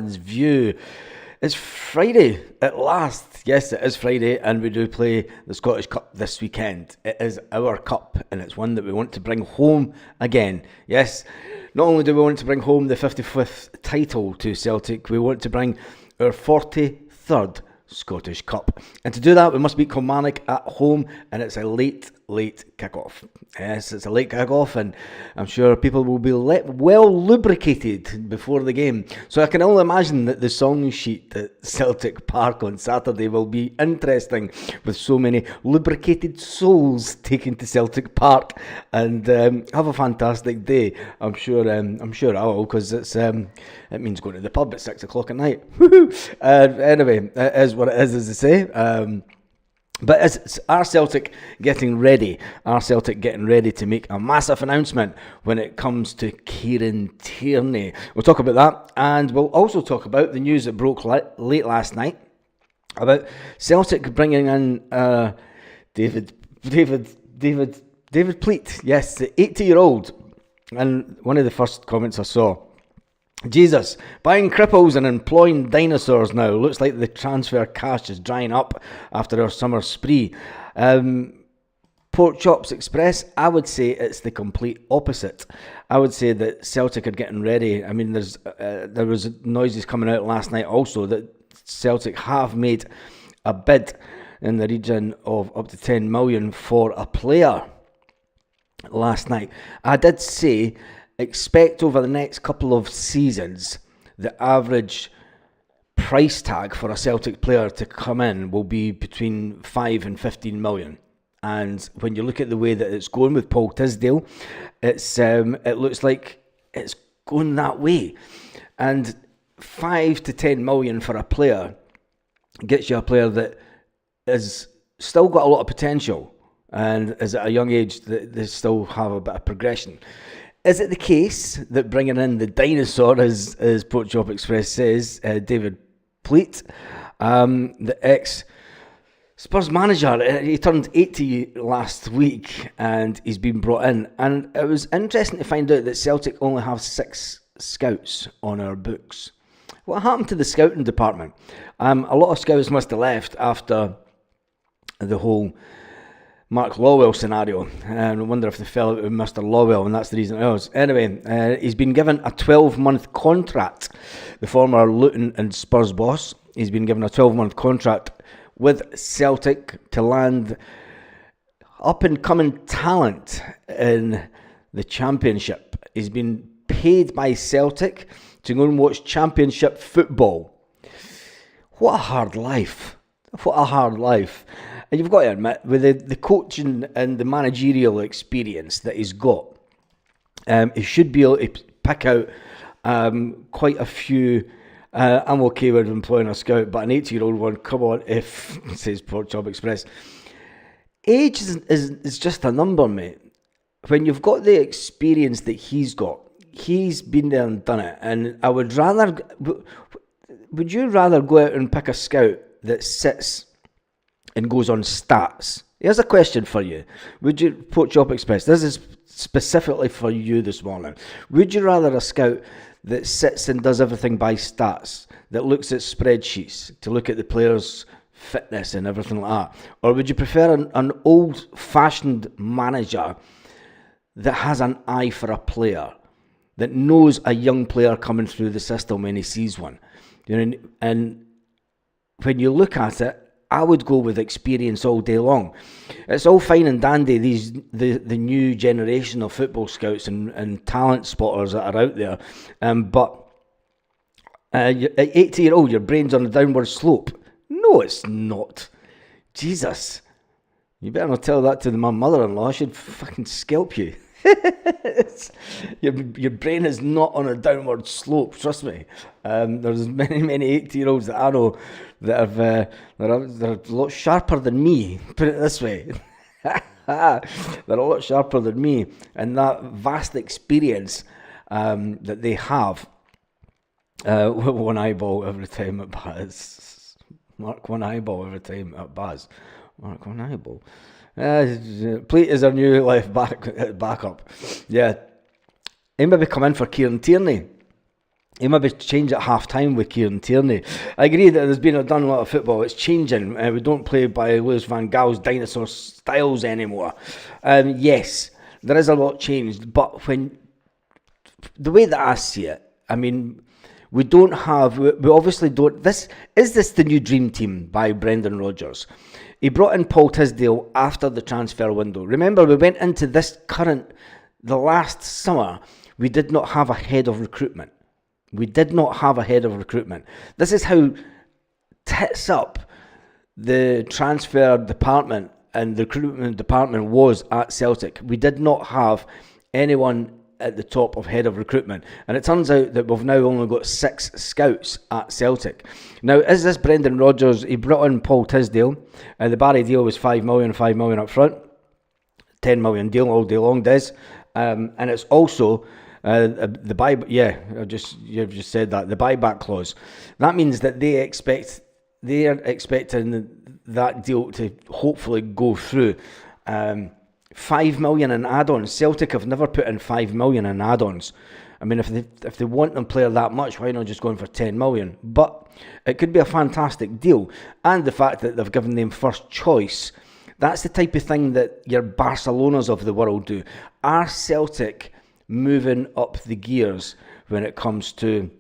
View. It's Friday at last. Yes, it is Friday, and we do play the Scottish Cup this weekend. It is our cup, and it's one that we want to bring home again. Yes, not only do we want to bring home the 55th title to Celtic, we want to bring our 43rd Scottish Cup. And to do that, we must beat Kilmarnock at home, and it's a late kick-off. Yes, it's a late kick-off, and I'm sure people will be well lubricated before the game. So I can only imagine that the song sheet at Celtic Park on Saturday will be interesting, with so many lubricated souls taken to Celtic Park, and have a fantastic day. I'm sure I will, because it means going to the pub at 6 o'clock at night. Anyway, it is what it is, as they say. But it's our Celtic getting ready to make a massive announcement when it comes to Kieran Tierney. We'll talk about that, and we'll also talk about the news that broke late last night about Celtic bringing in David Pleat. Yes, the 80-year-old. And one of the first comments I saw: Jesus, buying cripples and employing dinosaurs now. Looks like the transfer cash is drying up after our summer spree. Pork Chops Express, I would say it's the complete opposite. I would say that Celtic are getting ready. I mean, there was noises coming out last night also that Celtic have made a bid in the region of up to 10 million for a player last night. I did say, expect over the next couple of seasons, the average price tag for a Celtic player to come in will be between 5 and 15 million. And when you look at the way that it's going with Paul Tisdale, it looks like it's going that way. And 5 to 10 million for a player gets you a player that has still got a lot of potential and is at a young age that they still have a bit of progression. Is it the case that bringing in the dinosaur, as Pork Chop Express says, David Pleat, the ex-Spurs manager, he turned 80 last week and he's been brought in. And it was interesting to find out that Celtic only have 6 scouts on our books. What happened to the scouting department? A lot of scouts must have left after the whole Mark Lawwell scenario, and I wonder if they fell out with Mr. Lawwell, and that's the reason it was. Anyway, he's been given a 12-month contract. The former Luton and Spurs boss, he's been given a 12-month contract with Celtic to land up-and-coming talent in the Championship. He's been paid by Celtic to go and watch Championship football. What a hard life. What a hard life. And you've got to admit, with the coaching and the managerial experience that he's got, he should be able to pick out quite a few. I'm okay with employing a scout, but an 80-year-old one, come on, if, says Pork Chop Express. Age is just a number, mate. When you've got the experience that he's got, he's been there and done it. And I would rather... Would you rather go out and pick a scout that sits and goes on stats? Here's a question for you. Would you, Pork Chop Express, this is specifically for you this morning. Would you rather a scout that sits and does everything by stats, that looks at spreadsheets to look at the players' fitness and everything like that? Or would you prefer an old-fashioned manager that has an eye for a player, that knows a young player coming through the system when he sees one? You know, and when you look at it, I would go with experience all day long. It's all fine and dandy, the new generation of football scouts and talent spotters that are out there. But at 80-year-old, your brain's on a downward slope. No, it's not. Jesus. You better not tell that to my mother-in-law. She'd fucking scalp you. Your brain is not on a downward slope, trust me. There's many 80-year-olds that I know that have they're a lot sharper than me, put it this way. They're a lot sharper than me, and that vast experience that they have. One eyeball every time at Baz. Mark one eyeball every time at Baz. Mark one eyeball. Plate is our new left backup. Yeah. He maybe come in for Kieran Tierney. He maybe change at half time with Kieran Tierney. I agree that there's been done a lot of football. It's changing. We don't play by Louis van Gaal's dinosaur styles anymore. Yes, there is a lot changed, but when the way that I see it, I mean, we obviously don't. Is this the new dream team by Brendan Rodgers? He brought in Paul Tisdale after the transfer window. Remember, we went into the last summer, we did not have a head of recruitment. This is how tits up the transfer department and the recruitment department was at Celtic. We did not have anyone at the top of head of recruitment, and it turns out that we've now only got 6 scouts at Celtic. Now, is this Brendan Rodgers? He brought in Paul Tisdale, and the Barry deal was 5 million up front, 10 million deal all day long, Des, and it's also the buy. Yeah, you've just said that, the buyback clause. That means that they're expecting that deal to hopefully go through. 5 million in add-ons. Celtic have never put in 5 million in add-ons. I mean, if they want them player that much, why not just go in for 10 million? But it could be a fantastic deal. And the fact that they've given them first choice, that's the type of thing that your Barcelonas of the world do. Are Celtic moving up the gears when it comes to...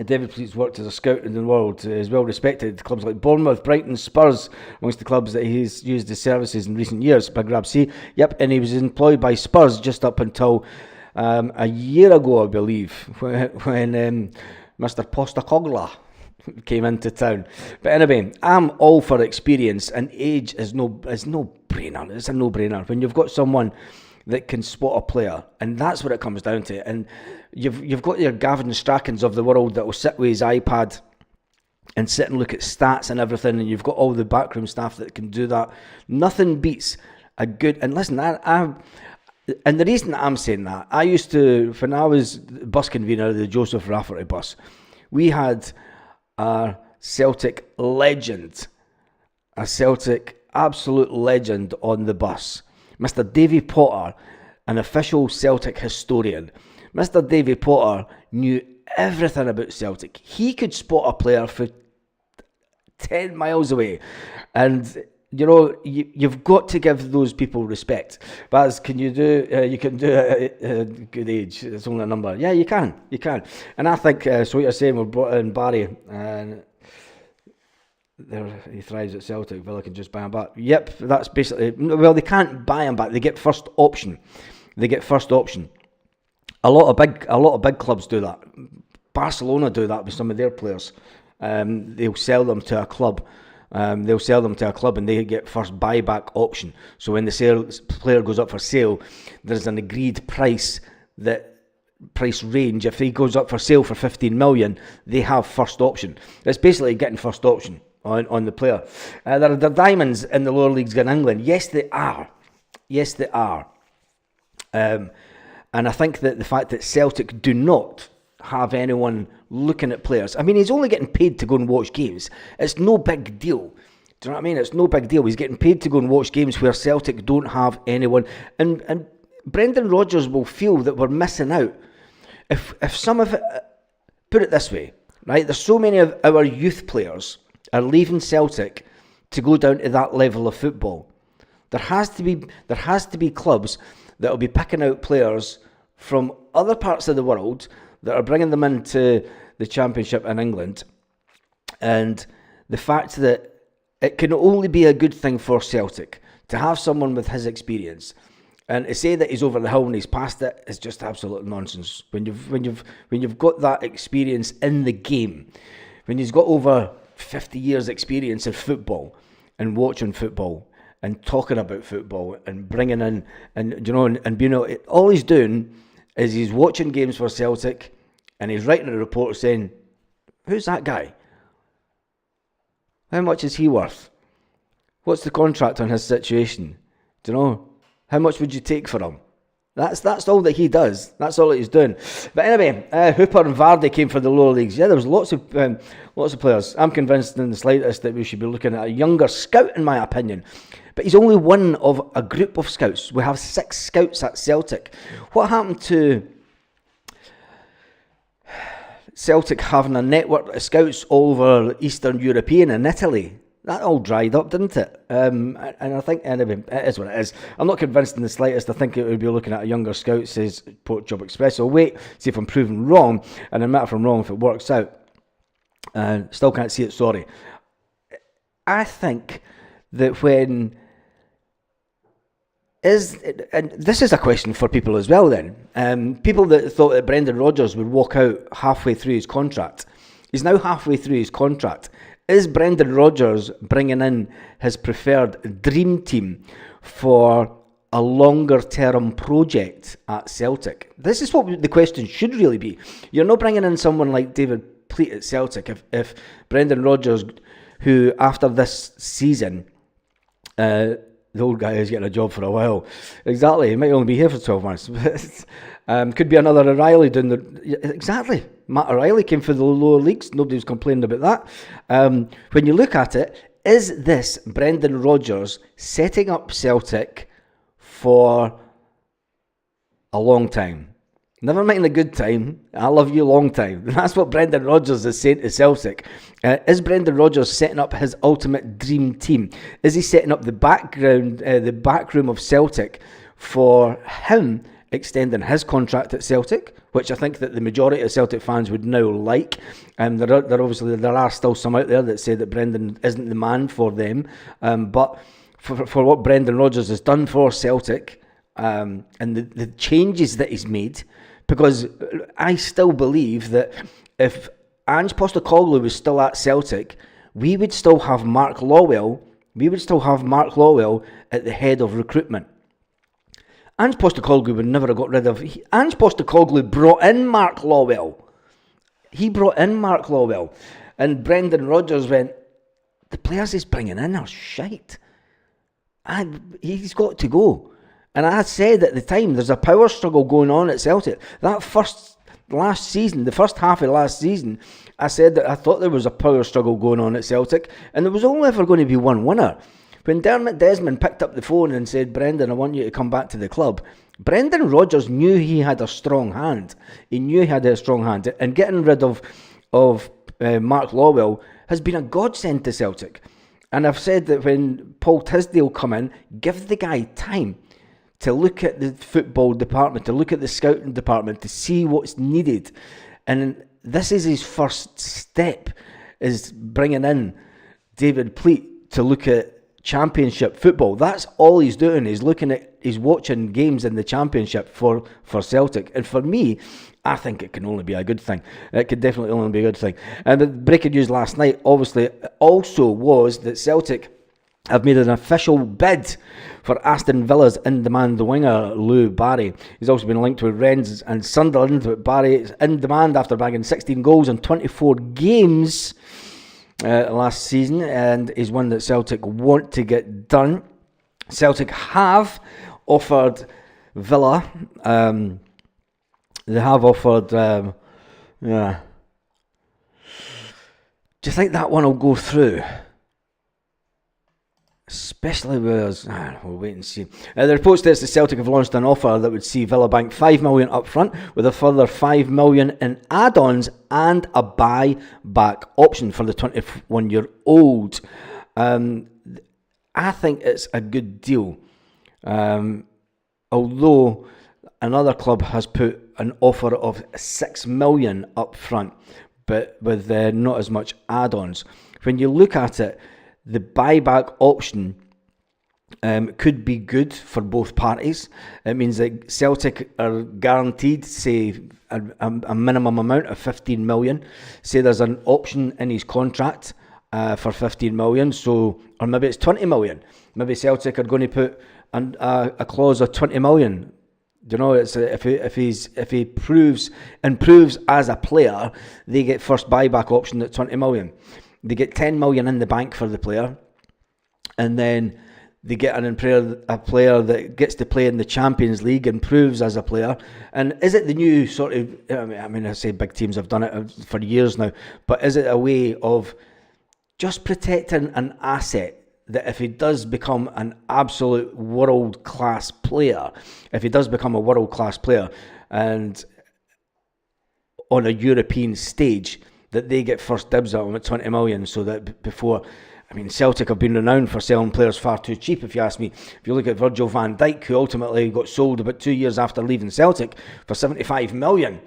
David Pleat's worked as a scout in the world, is well respected. Clubs like Bournemouth, Brighton, Spurs, amongst the clubs that he's used his services in recent years. Big Rab C. Yep, and he was employed by Spurs just up until a year ago, I believe, when Mr. Postecoglou came into town. But anyway, I'm all for experience, and age is no brainer. It's a no-brainer. When you've got someone that can spot a player, and that's what it comes down to. And you've got your Gavin Strackens of the world that will sit with his iPad and sit and look at stats and everything, and you've got all the backroom staff that can do that. Nothing beats a good... And listen, and the reason that I'm saying that, I used to, when I was bus convener of the Joseph Rafferty bus, we had a Celtic legend, a Celtic absolute legend on the bus. Mr. Davy Potter, an official Celtic historian. Mr. Davy Potter knew everything about Celtic. He could spot a player for 10 miles away. And, you've got to give those people respect. Baz, can you do, you can do a good age. It's only a number. Yeah, you can. And I think, so what you're saying, we've brought in Barry, and he thrives at Celtic. Villa can just buy him back. Yep, that's basically... Well, they can't buy him back. They get first option. A lot of big clubs do that. Barcelona do that with some of their players. They'll sell them to a club. And they get first buyback option. So when the player goes up for sale, there's an agreed price range. If he goes up for sale for 15 million, they have first option. It's basically getting first option on the player. There are diamonds in the lower leagues in England. Yes, they are. And I think that the fact that Celtic do not have anyone looking at players. I mean, he's only getting paid to go and watch games. It's no big deal. Do you know what I mean? It's no big deal. He's getting paid to go and watch games where Celtic don't have anyone. And Brendan Rodgers will feel that we're missing out. If some of it... Put it this way, right? There's so many of our youth players are leaving Celtic to go down to that level of football. There has to be clubs that will be picking out players from other parts of the world that are bringing them into the Championship in England. And the fact that it can only be a good thing for Celtic to have someone with his experience, and to say that he's over the hill when he's past it is just absolute nonsense. When you've got that experience in the game, when he's got over 50 years experience in football and watching football and talking about football and bringing in and all he's doing is he's watching games for Celtic and he's writing a report saying, who's that guy? How much is he worth? What's the contract on his situation? Do you know? How much would you take for him? That's all that he does. That's all that he's doing. But anyway, Hooper and Vardy came for the lower leagues. Yeah, there was lots of players. I'm convinced in the slightest that we should be looking at a younger scout, in my opinion. But he's only one of a group of scouts. We have 6 scouts at Celtic. What happened to... Celtic having a network of scouts all over Eastern European and Italy, that all dried up, didn't it? And I think, anyway, it is what it is. I'm not convinced in the slightest. I think it would be looking at a younger scout, says Port Job Express. So wait, see if I'm proven wrong, and no matter if I'm wrong, if it works out. Still can't see it, sorry. I think that when... and this is a question for people as well then. People that thought that Brendan Rodgers would walk out halfway through his contract. He's now halfway through his contract. Is Brendan Rodgers bringing in his preferred dream team for a longer term project at Celtic? This is what the question should really be. You're not bringing in someone like David Pleat at Celtic if Brendan Rodgers, who after this season, the old guy is getting a job for a while. Exactly, he might only be here for 12 months. Could be another O'Reilly doing the... Exactly. Matt O'Reilly came for the lower leagues. Nobody was complaining about that. When you look at it, is this Brendan Rodgers setting up Celtic for a long time? Never mind a good time. I love you long time. That's what Brendan Rodgers is saying to Celtic. Is Brendan Rodgers setting up his ultimate dream team? Is he setting up the back room of Celtic for him extending his contract at Celtic, which I think that the majority of Celtic fans would now like. There are still some out there that say that Brendan isn't the man for them. But for what Brendan Rodgers has done for Celtic, and the changes that he's made, because I still believe that if Ange Postecoglou was still at Celtic, we would still have Mark Lawwell at the head of recruitment. Ange Postecoglou would never have got rid of... Ange Postecoglou brought in Mark Lawwell. And Brendan Rodgers went, the players he's bringing in are shite. He's got to go. And I said at the time, there's a power struggle going on at Celtic. The first half of last season, I said that I thought there was a power struggle going on at Celtic, and there was only ever going to be one winner. When Dermot Desmond picked up the phone and said, Brendan, I want you to come back to the club, Brendan Rodgers knew he had a strong hand. And getting rid of Mark Lawwell has been a godsend to Celtic. And I've said that when Paul Tisdale come in, give the guy time to look at the football department, to look at the scouting department, to see what's needed. And this is his first step, is bringing in David Pleat to look at Championship football. That's all he's doing. He's watching games in the Championship for Celtic. And for me, I think it can only be a good thing. It could definitely only be a good thing. And the breaking news last night, obviously, also was that Celtic have made an official bid for Aston Villa's in-demand winger, Louie Barry. He's also been linked with Rennes and Sunderland, but Barry is in demand after bagging 16 goals in 24 games last season, and is one that Celtic want to get done. Celtic have offered Villa, they have offered, do you think that one will go through? Especially with us, we'll wait and see. The reports states the Celtic have launched an offer that would see Villa bank $5 million up front, with a further $5 million in add-ons and a buy-back option for the 21-year-old. I think it's a good deal. Although another club has put an offer of $6 million up front, but with not as much add-ons. When you look at it, the buyback option could be good for both parties. It means that Celtic are guaranteed, say, a minimum amount of 15 million. Say there's an option in his contract for 15 million, so, or maybe it's 20 million. Maybe Celtic are going to put a clause of 20 million. You know, it's if he improves as a player, they get first buyback option at 20 million. They get 10 million in the bank for the player, and then they get a player that gets to play in the Champions League, improves as a player. And is it the new sort of, I say big teams have done it for years now, but is it a way of just protecting an asset that if he does become an absolute world-class player, and on a European stage, that they get first dibs at them at 20 million, so that before... I mean, Celtic have been renowned for selling players far too cheap, if you ask me. If you look at Virgil van Dijk, who ultimately got sold about 2 years after leaving Celtic for 75 million,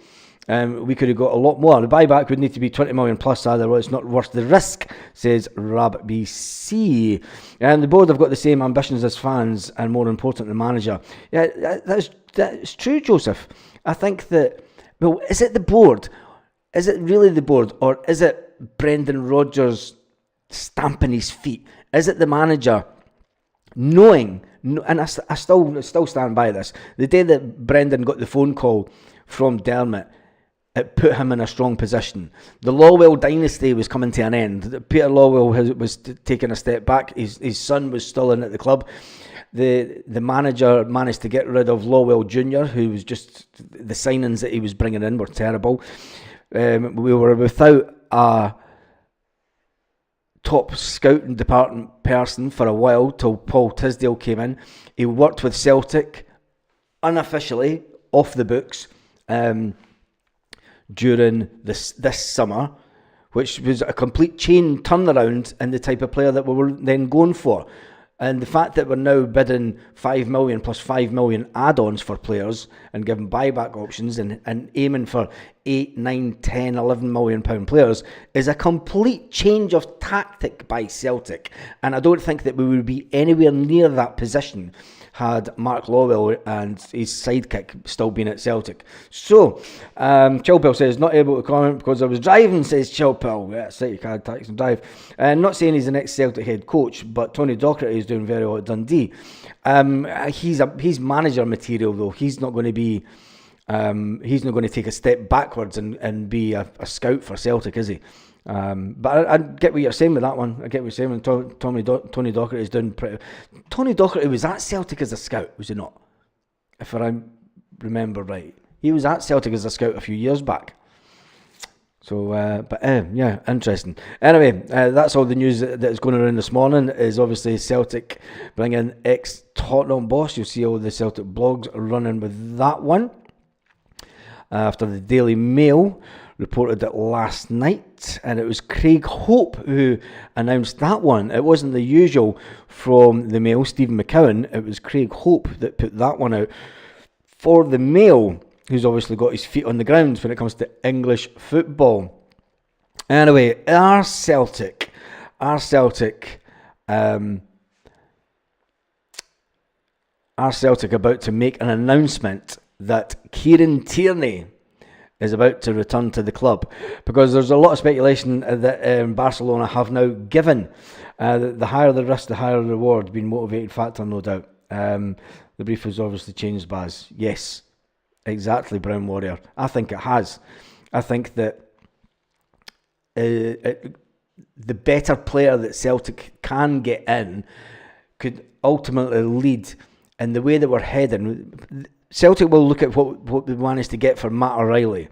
we could have got a lot more. The buyback would need to be 20 million plus, otherwise it's not worth the risk, says Rab BC. And the board have got the same ambitions as fans, and more important, the manager. Yeah, that's true, Joseph. I think that, well, is it the board? Is it really the board? Or is it Brendan Rodgers stamping his feet? Is it the manager knowing, and I still stand by this, the day that Brendan got the phone call from Dermot, it put him in a strong position. The Lawwell dynasty was coming to an end. Peter Lawwell was taking a step back. His son was still in at the club. The manager managed to get rid of Lawwell Jr., who was just, the signings that he was bringing in were terrible. We were without a top scouting department person for a while till Paul Tisdale came in. He worked with Celtic unofficially off the books during this summer, which was a complete chain turnaround in the type of player that we were then going for. And the fact that we're now bidding 5 million plus 5 million add-ons for players and giving buyback options and aiming for 8, 9, 10, 11 million pound players is a complete change of tactic by Celtic. And I don't think that we would be anywhere near that position had Mark Lawwell and his sidekick still been at Celtic. So, Chilpel says, not able to comment because I was driving, says Chilpel. Yeah, say you can't tax and drive. Not saying he's the next Celtic head coach, but Tony Docherty is doing very well at Dundee. He's manager material though. He's not going to be, he's not going to take a step backwards and be a scout for Celtic, is he? But I get what you're saying with that one. I get what you're saying. When Tony Docherty is doing pretty... Tony Docherty was at Celtic as a scout, was he not? If I remember right. He was at Celtic as a scout a few years back. So, yeah, interesting. Anyway, that's all the news that's going around this morning, is obviously Celtic bringing ex-Tottenham boss. You'll see all the Celtic blogs running with that one. After the Daily Mail reported it last night, and it was Craig Hope who announced that one. It wasn't the usual from the Mail, Stephen McCowan. It was Craig Hope that put that one out for the Mail, who's obviously got his feet on the ground when it comes to English football. Anyway, our Celtic about to make an announcement that Kieran Tierney is about to return to the club, because there's a lot of speculation that Barcelona have now given the higher the risk, the higher the reward, being motivating factor, no doubt. The brief has obviously changed, Baz. Yes, exactly, Brown Warrior. I think it has. I think that the better player that Celtic can get in could ultimately lead in the way that we're heading. Celtic will look at what they managed to get for Matt O'Reilly,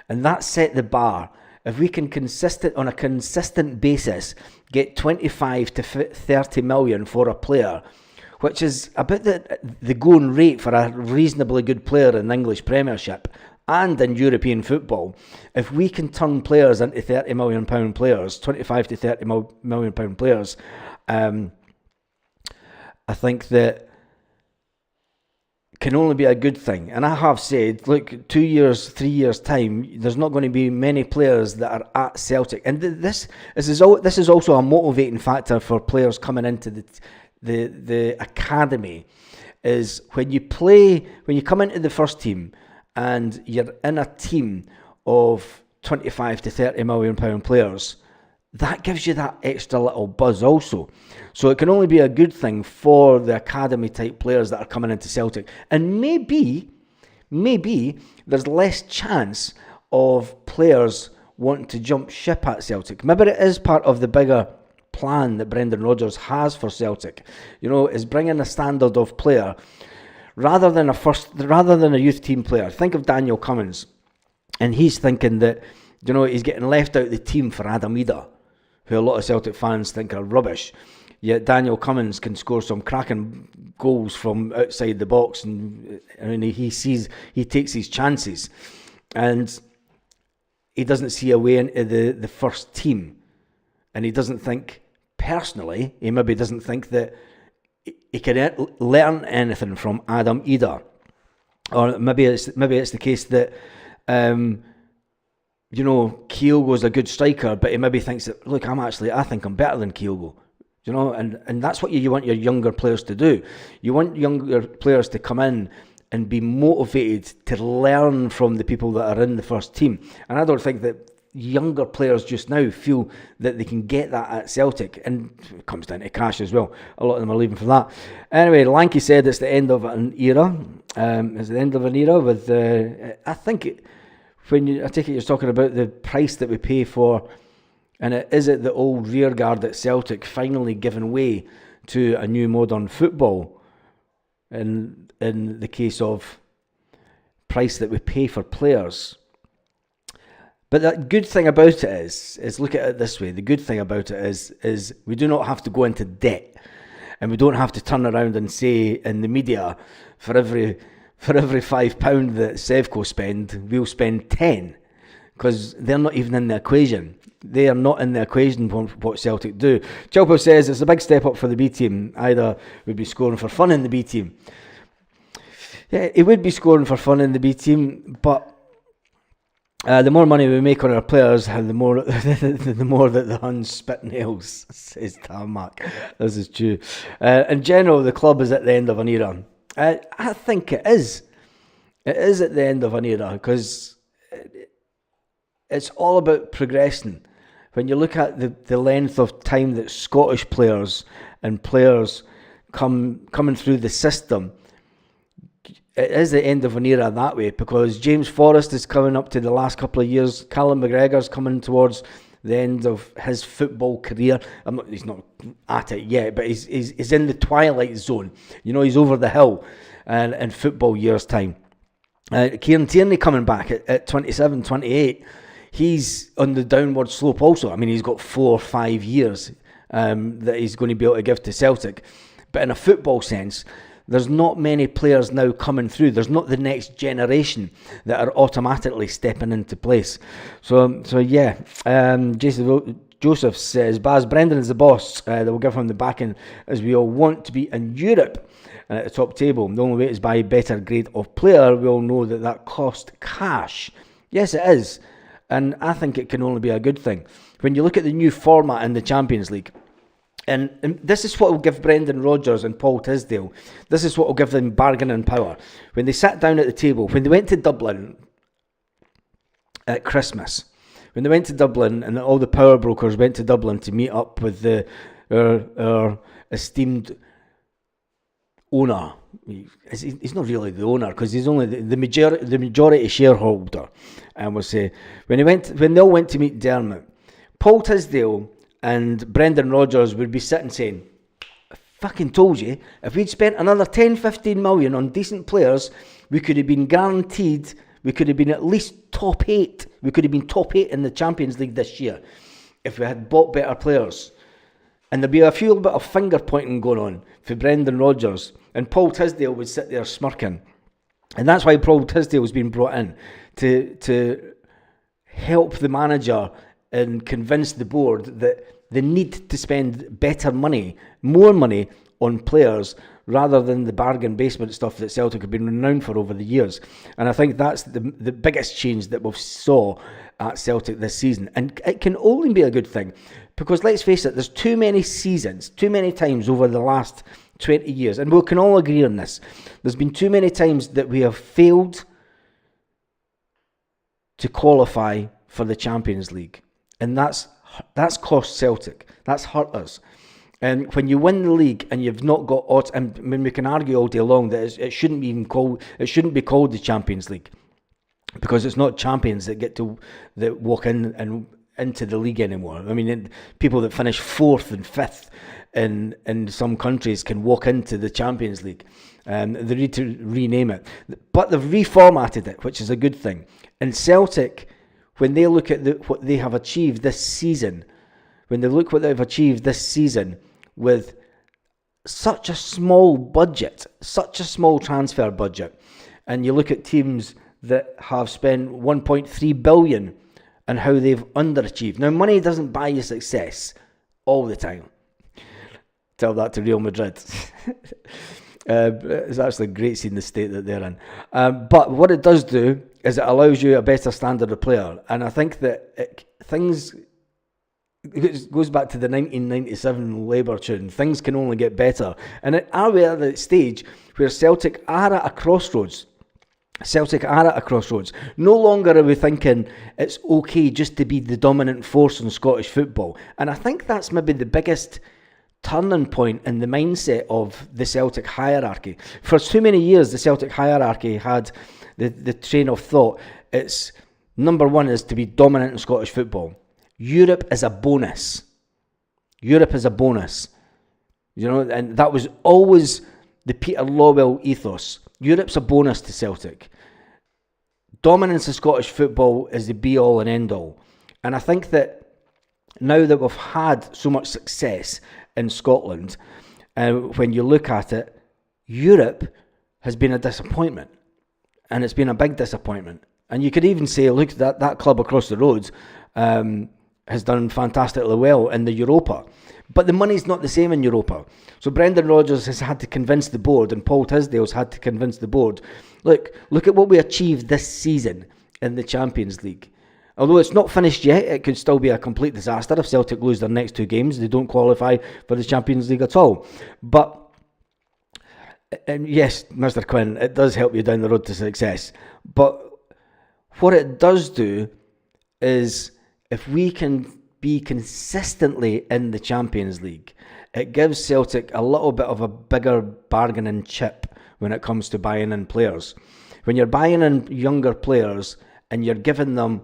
and that set the bar. If we can on a consistent basis get 25 to 30 million for a player, which is about the going rate for a reasonably good player in the English Premiership and in European football, if we can turn players into £30 million players, 25 to 30 million pound players, I think that can only be a good thing. And I have said, look, 2 years, 3 years time, there's not going to be many players that are at Celtic, and this is also a motivating factor for players coming into the academy. Is when you come into the first team and you're in a team of 25 to 30 million pound players, that gives you that extra little buzz also. So it can only be a good thing for the academy type players that are coming into Celtic. And maybe there's less chance of players wanting to jump ship at Celtic. Maybe it is part of the bigger plan that Brendan Rodgers has for Celtic. Is bringing a standard of player rather than a youth team player. Think of Daniel Cummins, and he's thinking that he's getting left out of the team for Adam Ida, who a lot of Celtic fans think are rubbish. Yet Daniel Cummins can score some cracking goals from outside the box, and he takes his chances. And he doesn't see a way into the first team. And he doesn't think, personally, he maybe doesn't think that he can learn anything from Adam Ida. Or maybe it's the case that, Kyogo's a good striker, but he maybe thinks that, look, I think I'm better than Kyogo. And that's what you want your younger players to do. You want younger players to come in and be motivated to learn from the people that are in the first team. And I don't think that younger players just now feel that they can get that at Celtic, and it comes down to cash as well. A lot of them are leaving for that. Anyway, Lanky said it's the end of an era. It's the end of an era with, I think, I take it you're talking about the price that we pay for, and is it the old rearguard at Celtic finally giving way to a new modern football in the case of price that we pay for players? But the good thing about it is look at it this way. The good thing about it is we do not have to go into debt, and we don't have to turn around and say in the media, for every £5 that Sevco spend, we'll spend 10, because they're not even in the equation. They are not in the equation for what Celtic do. Chalpo says it's a big step up for the B team. Either would be scoring for fun in the B team. Yeah, he would be scoring for fun in the B team, but the more money we make on our players, the more that the Huns spit nails, says Tarmac. This is true. In general, the club is at the end of an era. I think it is. It is at the end of an era, because it's all about progressing. When you look at the length of time that Scottish players and players coming through the system, it is the end of an era that way, because James Forrest is coming up to the last couple of years. Callum McGregor's coming towards the end of his football career. He's not at it yet, but he's in the twilight zone. He's over the hill in football years' time. Kieran Tierney coming back at 27, 28. He's on the downward slope also. I mean, he's got 4 or 5 years that he's going to be able to give to Celtic. But in a football sense, there's not many players now coming through. There's not the next generation that are automatically stepping into place. So yeah. Jason Joseph says, Baz, Brendan is the boss. They will give him the backing as we all want to be in Europe and at the top table. The only way is by better grade of player. We all know that cost cash. Yes, it is. And I think it can only be a good thing. When you look at the new format in the Champions League, and this is what will give Brendan Rodgers and Paul Tisdale, this is what will give them bargaining power. When they sat down at the table, when they went to Dublin at Christmas, when they went to Dublin and all the power brokers went to Dublin to meet up with our esteemed owner. He's not really the owner, because he's only the majority shareholder. And we'll say when they all went to meet Dermot, Paul Tisdale and Brendan Rodgers would be sitting saying, I fucking told you, if we'd spent another 10-15 million on decent players, we could have been guaranteed, we could have been at least top 8. We could have been top 8 in the Champions League this year if we had bought better players. And there'd be a few bit of finger pointing going on for Brendan Rodgers, and Paul Tisdale would sit there smirking. And that's why Paul Tisdale was being brought in to help the manager and convince the board that they need to spend better money, more money on players, rather than the bargain basement stuff that Celtic have been renowned for over the years. And I think that's the biggest change that we've saw at Celtic this season. And it can only be a good thing, because let's face it, there's too many seasons, too many times over the last 20 years, and we can all agree on this. There's been too many times that we have failed to qualify for the Champions League. And that's cost Celtic. That's hurt us. And when you win the league and you've not got odds, and I mean, we can argue all day long that it shouldn't be called the Champions League, because it's not champions that walk in and into the league anymore. I mean, people that finish 4th and 5th in some countries can walk into the Champions League. They need to rename it, but they've reformatted it, which is a good thing. And Celtic, when they look at what they have achieved this season, with such a small budget, such a small transfer budget, and you look at teams that have spent 1.3 billion and how they've underachieved. Now, money doesn't buy you success all the time. Tell that to Real Madrid. It's actually great seeing the state that they're in. But what it does do is it allows you a better standard of player. And I think that it goes back to the 1997 Labour tune. Things can only get better. And are we at the stage where Celtic are at a crossroads? No longer are we thinking it's okay just to be the dominant force in Scottish football. And I think that's maybe the biggest turning point in the mindset of the Celtic hierarchy. For too many years, the Celtic hierarchy had the train of thought. It's number one is to be dominant in Scottish football. Europe is a bonus. You know, and that was always the Peter Lawwell ethos. Europe's a bonus to Celtic. Dominance of Scottish football is the be-all and end-all. And I think that now that we've had so much success in Scotland, when you look at it, Europe has been a disappointment. And it's been a big disappointment. And you could even say, look, that club across the road has done fantastically well in the Europa. But the money's not the same in Europa. So Brendan Rodgers has had to convince the board, and Paul Tisdale's had to convince the board, look at what we achieved this season in the Champions League. Although it's not finished yet, it could still be a complete disaster if Celtic lose their next two games. They don't qualify for the Champions League at all. But, and yes, Mr. Quinn, it does help you down the road to success. But what it does do is, if we can be consistently in the Champions League, it gives Celtic a little bit of a bigger bargaining chip when it comes to buying in players. When you're buying in younger players and you're giving them,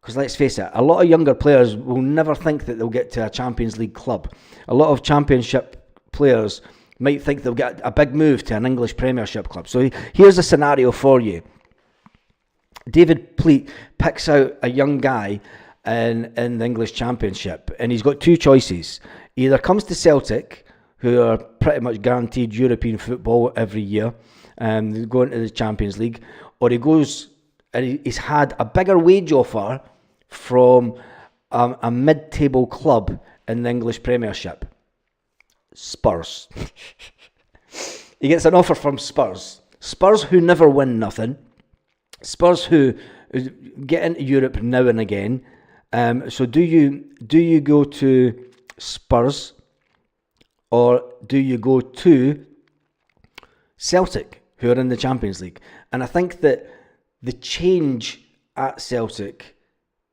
because let's face it, a lot of younger players will never think that they'll get to a Champions League club. A lot of Championship players might think they'll get a big move to an English Premiership club. So here's a scenario for you. David Pleat picks out a young guy in the English Championship, and he's got two choices. He either comes to Celtic, who are pretty much guaranteed European football every year, going to the Champions League, or he goes and he's had a bigger wage offer from a mid-table club in the English Premiership. Spurs. He gets an offer from Spurs. Spurs who never win nothing. Spurs who get into Europe now and again. So do you go to Spurs, or do you go to Celtic, who are in the Champions League? And I think that the change at Celtic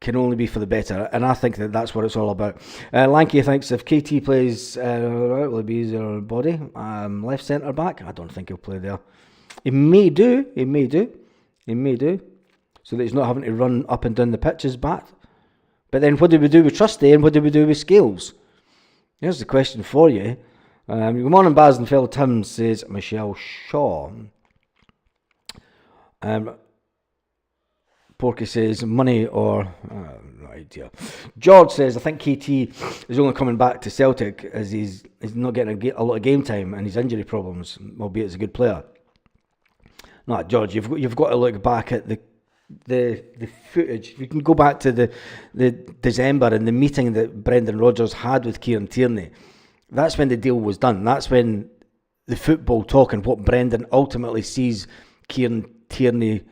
can only be for the better, and I think that that's what it's all about. Lanky thinks if KT plays, will it be easier body? Left centre back? I don't think he'll play there. He may do, so that he's not having to run up and down the pitch as bad. But then what do we do with Trusty, and what do we do with Scales? Here's the question for you. Good morning, Baz and Phil. Tim says Michelle Shaw. Porky says money or no idea. George says I think KT is only coming back to Celtic as he's not getting a lot of game time and his injury problems, albeit as a good player. No, George, you've got to look back at the footage. If you can go back to the December and the meeting that Brendan Rodgers had with Kieran Tierney, that's when the deal was done. That's when the football talk and what Brendan ultimately sees Kieran Tierney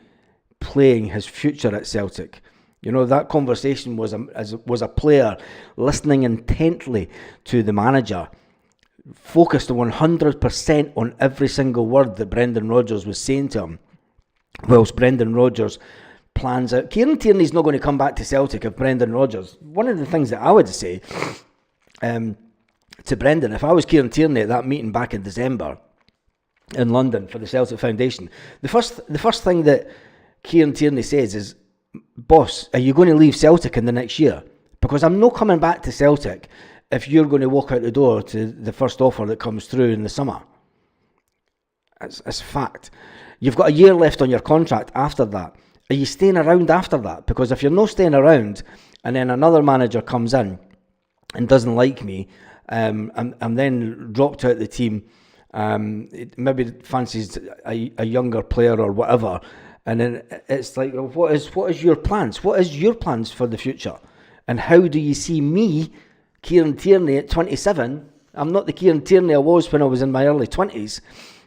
playing his future at Celtic. You know, that conversation was a player listening intently to the manager, focused 100% on every single word that Brendan Rodgers was saying to him, whilst Brendan Rodgers plans out. Kieran Tierney's not going to come back to Celtic if Brendan Rodgers. One of the things that I would say to Brendan, if I was Kieran Tierney at that meeting back in December in London for the Celtic Foundation, the first thing that Kieran Tierney says is, boss, are you going to leave Celtic in the next year? Because I'm not coming back to Celtic if you're going to walk out the door to the first offer that comes through in the summer. It's a fact. You've got a year left on your contract after that. Are you staying around after that? Because if you're not staying around and then another manager comes in and doesn't like me, I'm then dropped out the team, maybe fancies a younger player or whatever, And then it's like, well, what is your plans? What is your plans for the future? And how do you see me, Kieran Tierney, at 27? I'm not the Kieran Tierney I was when I was in my early 20s.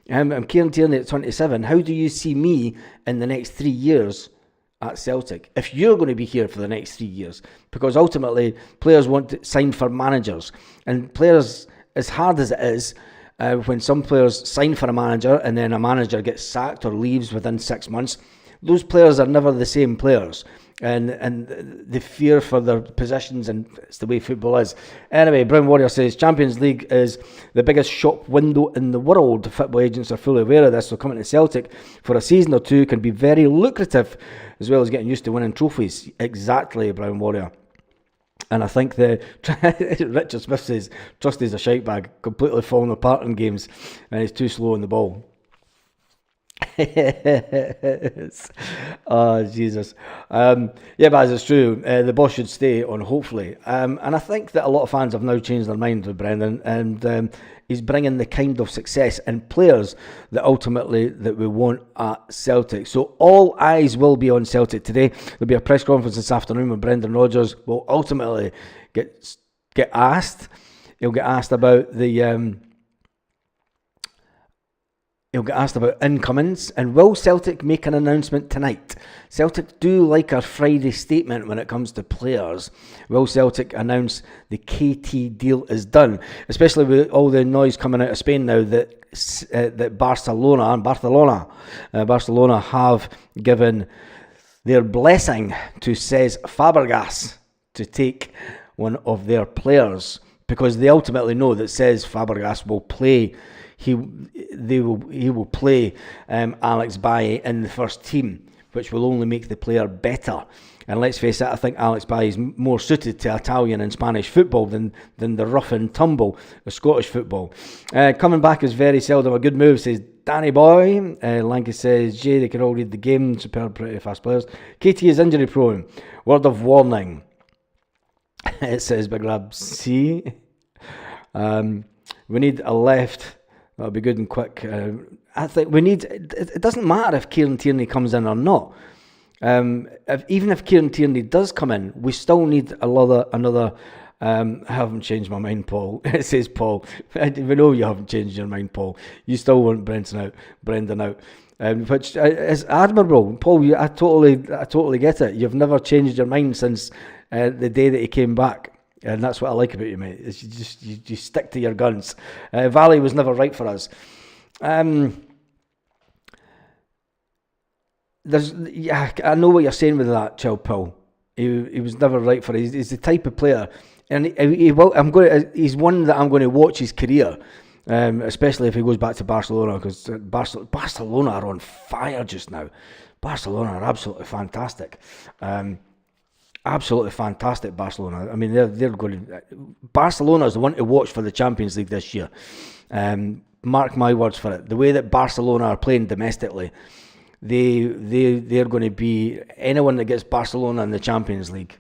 I'm Kieran Tierney at 27. How do you see me in the next 3 years at Celtic, if you're going to be here for the next 3 years? Because ultimately, players want to sign for managers. And players, as hard as it is, when some players sign for a manager and then a manager gets sacked or leaves within 6 months, those players are never the same players. And the fear for their positions, and it's the way football is. Anyway, Brown Warrior says, Champions League is the biggest shop window in the world. Football agents are fully aware of this, so coming to Celtic for a season or two can be very lucrative, as well as getting used to winning trophies. Exactly, Brown Warrior. And I think Richard Smith says, Trusty's a shite bag, completely falling apart in games, and he's too slow on the ball. Oh, Jesus. Yeah, but it's true. The boss should stay on, hopefully. And I think that a lot of fans have now changed their mind with Brendan, and he's bringing the kind of success and players that ultimately that we want at Celtic. So all eyes will be on Celtic today. There'll be a press conference this afternoon where Brendan Rodgers will ultimately get asked. He'll get asked about He'll get asked about incomings, and will Celtic make an announcement tonight? Celtic do like a Friday statement when it comes to players. Will Celtic announce the KT deal is done? Especially with all the noise coming out of Spain now that Barcelona have given their blessing to Cesc Fabregas to take one of their players, because they ultimately know that Cesc Fabregas will play. He will play Alex Bailly in the first team, which will only make the player better. And let's face it, I think Alex Bailly is more suited to Italian and Spanish football than the rough and tumble of Scottish football. Coming back is very seldom a good move, says Danny Boy. Lanky says, Jay, they can all read the game. Superb, pretty fast players. KT is injury prone. Word of warning. It says Big Rab C. We need a left. That'll be good and quick. I think we need. It doesn't matter if Kieran Tierney comes in or not. Even if Kieran Tierney does come in, we still need another. I haven't changed my mind, Paul. It says Paul. We know you haven't changed your mind, Paul. You still want Brendan out, which is admirable, Paul. I totally get it. You've never changed your mind since the day that he came back. And that's what I like about you, mate. Is you stick to your guns. Valley was never right for us. I know what you're saying with that, Chill Paul. He was never right for us. He's the type of player, and he's one that I'm going to watch his career, especially if he goes back to Barcelona, because Barcelona are on fire just now. Barcelona are absolutely fantastic. Absolutely fantastic, Barcelona. I mean, they're going to... Barcelona is the one to watch for the Champions League this year. Mark my words for it. The way that Barcelona are playing domestically, they're going to be... Anyone that gets Barcelona in the Champions League,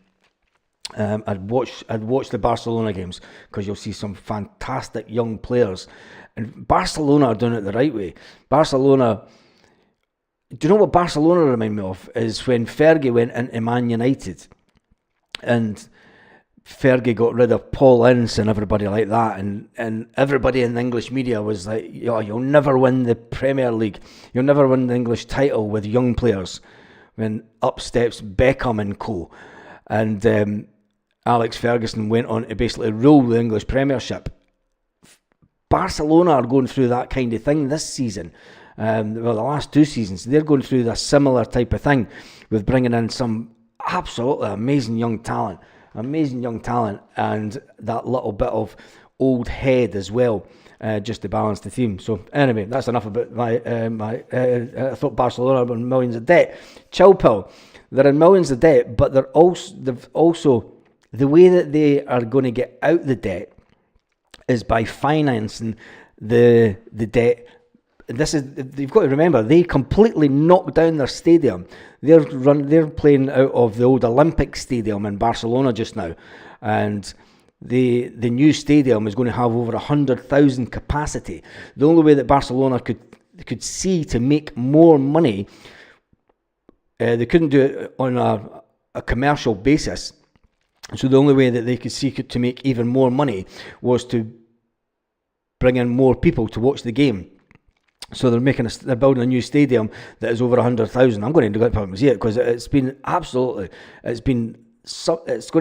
I'd watch the Barcelona games, because you'll see some fantastic young players. And Barcelona are doing it the right way. Barcelona... Do you know what Barcelona remind me of? Is when Fergie went into Man United. And Fergie got rid of Paul Ince and everybody like that, and everybody in the English media was like, you'll never win the Premier League, you'll never win the English title with young players. When up steps Beckham and co. And Alex Ferguson went on to basically rule the English Premiership. Barcelona are going through that kind of thing this season. The last 2 seasons, they're going through this similar type of thing with bringing in some absolutely amazing young talent, and that little bit of old head as well, just to balance the team. So anyway, that's enough about my. I thought Barcelona were in millions of debt. Chill pill, they're in millions of debt, but they've also the way that they are going to get out the debt is by financing the debt. You've got to remember, they completely knocked down their stadium. They're playing out of the old Olympic Stadium in Barcelona just now, and the new stadium is going to have over 100,000 capacity. The only way that Barcelona could see to make more money They couldn't do it on a commercial basis. So the only way that they could seek to make even more money was to bring in more people to watch the game. So they're building a new stadium that is over 100,000. I'm going to go up and see it because it's going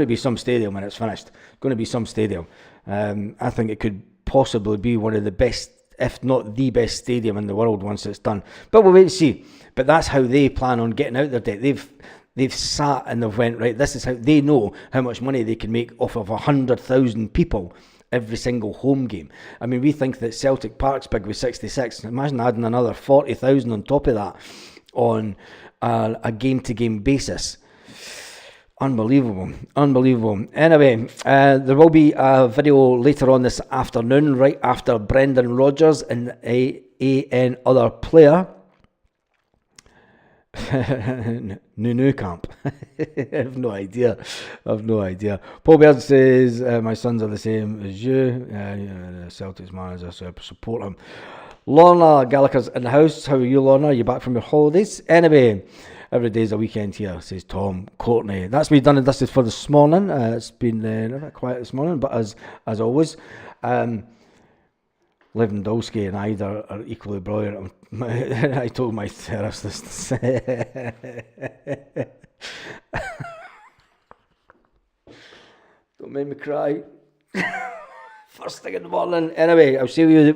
to be some stadium when it's finished. It's going to be some stadium. I think it could possibly be one of the best, if not the best stadium in the world once it's done. But we'll wait and see. But that's how they plan on getting out their debt. They've sat and they've went, right, this is how they know how much money they can make off of 100,000 people every single home game. I mean, we think that Celtic Park's big with 66. Imagine adding another 40,000 on top of that on a game-to-game basis. Unbelievable. Anyway, there will be a video later on this afternoon, right after Brendan Rodgers and AN other player. Nunu camp. I have no idea. Paul Baird says, my sons are the same as you. Celtics manager, so I support him. Lorna Gallagher's in the house. How are you, Lorna? Are you back from your holidays? Anyway, every day's a weekend here, says Tom Courtney. That's me done and dusted for this morning. It's been a bit quiet this morning, but as always, Lewandowski and Ida are equally brilliant. I told my therapist. Don't make me cry. First thing in the morning. Anyway, I'll see you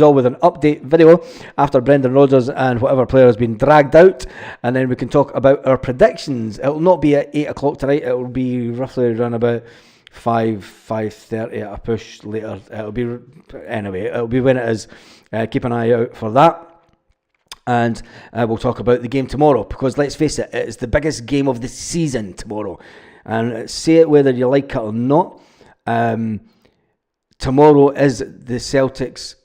all with an update video after Brendan Rodgers and whatever player has been dragged out, and then we can talk about our predictions. It'll not be at 8 o'clock tonight. It'll be roughly around about 5:30 at a push later. It'll be when it is. Keep an eye out for that. And we'll talk about the game tomorrow, because let's face it, it's the biggest game of the season tomorrow. And say it whether you like it or not, tomorrow is Celtic's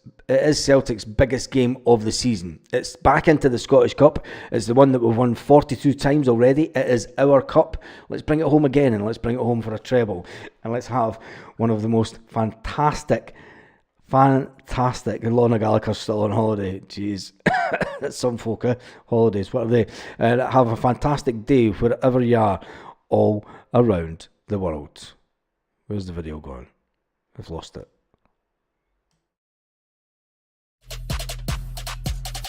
biggest game of the season. It's back into the Scottish Cup. It's the one that we've won 42 times already. It is our cup. Let's bring it home again, and let's bring it home for a treble. And let's have one of the most fantastic. Lorna Gallagher's still on holiday. Jeez. Some folk, holidays, what are they? Have a fantastic day wherever you are, all around the world. Where's the video gone? I've lost it.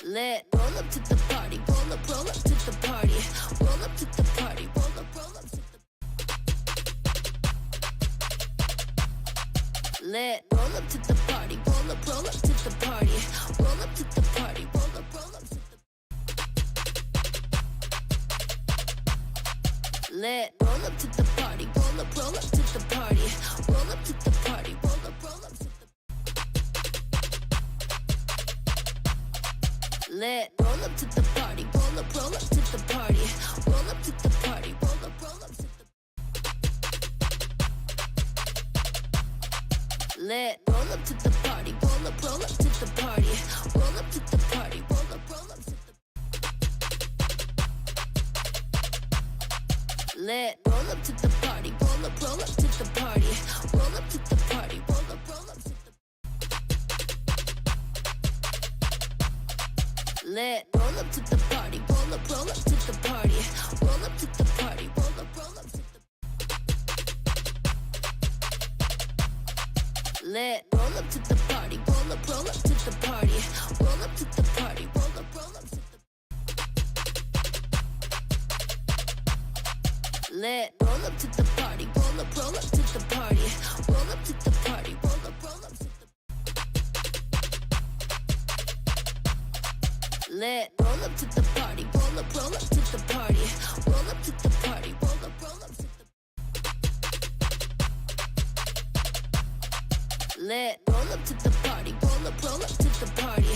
Lit. Roll up to the party. Roll up to the party. Roll up to the party. Roll up to the lit. Roll up to the party. Roll up to the party. Roll up to the party. Roll up to the lit. Roll up to the party. Roll up to the party. Roll up to the party. Roll up to the lit. Roll up to the party. Roll up to the party. Roll up to the party. Roll up to the lit. Roll up to the party. Roll up to the party. Roll up to the party. Roll up to the lit. Roll up to the party. Roll up to the party. Roll up to the party. Roll up to the lit. Roll up to the party. Roll up to the party. Roll up to the party. Roll up to the lit. Roll up to the party. Roll up to the party. Roll up to the party. Roll up to the lit. Roll up to the party. Roll up to the party. Roll up to the party. Roll up to the lit. Roll up to the party. Roll up to the party. Roll up to the party. Roll up to the lit. Roll up to the party. Roll up to the party.